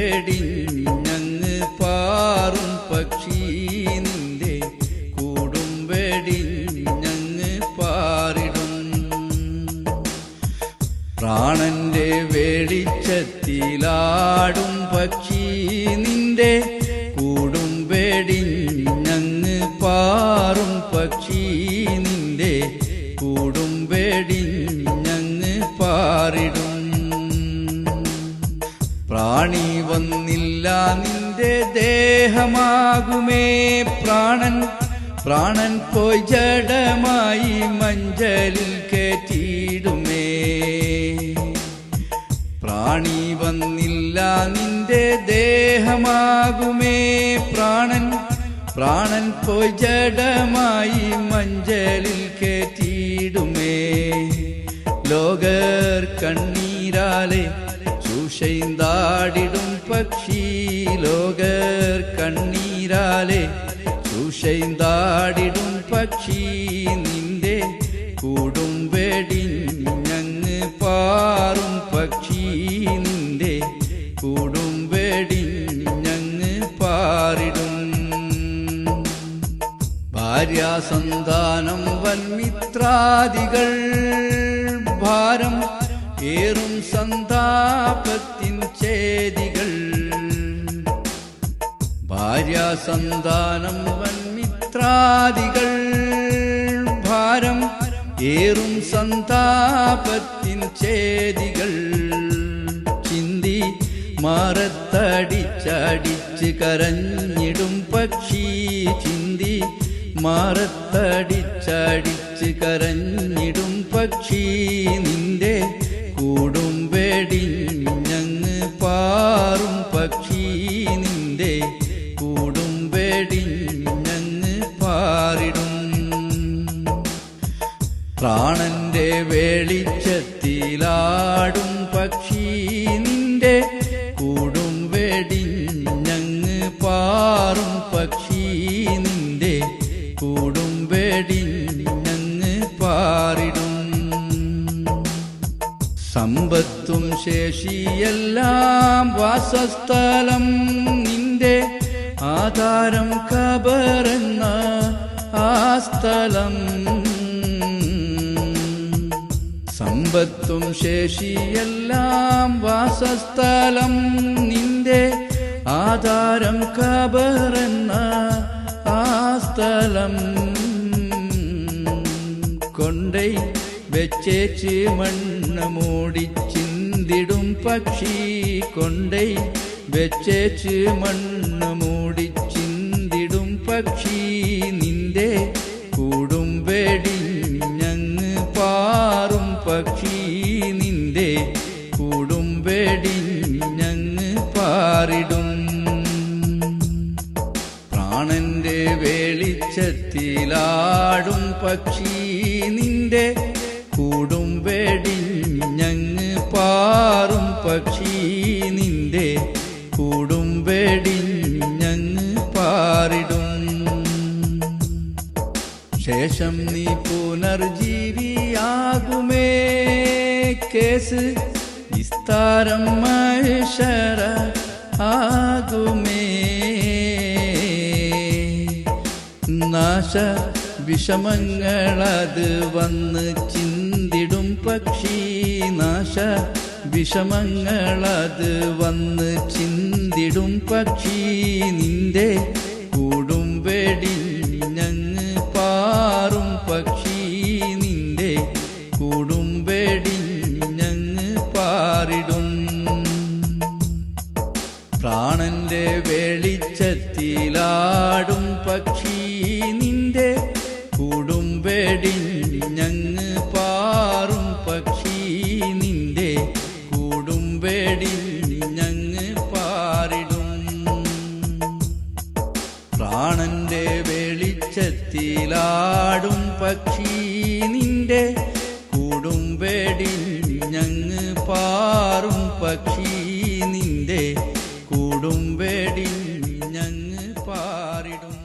വെടിഞ്ഞങ്ങ് പാറും പക്ഷി നിന്റെ കൂടും വെടിഞ്ഞങ്ങ് പാറിടും. പ്രാണന്റെ വെളിച്ചത്തിലാടും പക്ഷി നിന്റെ കൂടും വെടിഞ്ഞങ്ങ് പാറും പക്ഷി നിന്റെ കൂടും വെടിഞ്ഞങ്ങ് പാറിടും. പ്രാണി വന്നില്ല നിന്റെ ദേഹമാകുമേ പ്രാണൻ, പ്രാണൻ പോയി ജഡമായി മഞ്ചലിൽ കേറ്റിടുമേ. പ്രാണി വന്നില്ല നിന്റെ ദേഹമാകുമേ പ്രാണൻ, പ്രാണൻ പോയി ജഡമായി മഞ്ചലിൽ കേറ്റിടുമേ. ലോകർ കണ്ണീരാലെ ചൂഷൈന്താടിടും പക്ഷി, ലോകർ കണ്ണീരാലെ ചൂഷൈന്താടിടും പക്ഷി നിന്റെ കൂടും വെടിഞ്ഞങ്ങ് പാറും പക്ഷി നിന്റെ കൂടും വെടിഞ്ഞങ്ങ് പാറിടും. ഭാര്യാസന്താനം വന്മിത്രാദികൾ ഭാരം ഏറും സന്താപത്തിൻ ചേദികൾ. ഭാര്യാസന്താനം വന്മിത്രാദികൾ ഭാരം ഏറും സന്താപത്തിൻ ചേദികൾ. ചിന്തി മാറത്തടിച്ചടിച്ച് കരഞ്ഞിടും പക്ഷി, ചിന്തി മാറത്തടിച്ചടിച്ച് കരഞ്ഞിടും പക്ഷി നിന്റെ കൂടും വെടിഞ്ഞങ്ങ് പാറും പക്ഷി നിന്റെ കൂടും വെടിഞ്ഞങ്ങ് പാറിടും. പ്രാണന്റെ വെളിച്ചത്തിലാടും പക്ഷി നിന്റെ കൂടും വെടിഞ്ഞങ്ങ് പാറും പക്ഷി നിന്റെ കൂടും വെടിഞ്ഞങ്ങ് പാറിടും. സമ്പത്തും ശേഷിയെല്ലാം വാസസ്ഥലം നിന്റെ ആധാരം ഖബറെന്ന ആ സ്ഥലം. സമ്പത്തും ശേഷിയെല്ലാം വാസസ്ഥലം നിന്റെ ആധാരം ഖബറെന്ന ആ സ്ഥലം. കൊണ്ടൈ വെച്ചേച്ച് മണ്ണ് മൂടി ചിന്തിടും പക്ഷി, കൊണ്ടൈ വെച്ചേച്ച് മണ്ണ് മൂടി ചിന്തിടും പക്ഷി നിന്റെ കൂടും വെടിഞ്ഞങ്ങ് പാറും പക്ഷി നിന്റെ കൂടും വെടിഞ്ഞങ്ങ് പാറിടും. പ്രാണന്റെ വെളിച്ചത്തിലാടും പക്ഷി നിന്റെ കൂടും വെടിഞ്ഞങ്ങ് പാറും പക്ഷി നിന്റെ കൂടും വെടിഞ്ഞങ്ങ് പാറിടും. ശേഷം നീ പുനർജീവിയാകുമേ കേസ് വിസ്താരം മഹ്ശറ ആകുമേ. നാശ വിഷമങ്ങളത് വന്ന് ചിന്തിടും പക്ഷി, നാശ വിഷമങ്ങളത് വന്ന് ചിന്തിടും പക്ഷി നിന്റെ കൂടും വെടിഞ്ഞങ്ങ് പാറും പക്ഷി നിന്റെ കൂടും വെടിഞ്ഞങ്ങ് പാറിടും. പ്രാണന്റെ വെളിച്ചത്തിലാടും പക്ഷി നിന്റെ കൂടും വെടിഞ്ഞങ്ങ് പാറും പക്ഷി നിന്റെ കൂടും വെടിഞ്ഞങ്ങ് പാറിടും. പ്രാണന്റെ വെളിച്ചത്തിലാടും പക്ഷി നിന്റെ കൂടും വെടിഞ്ഞങ്ങ് പാറും പക്ഷി നിന്റെ കൂടും വെടിഞ്ഞങ്ങ് പാറിടും.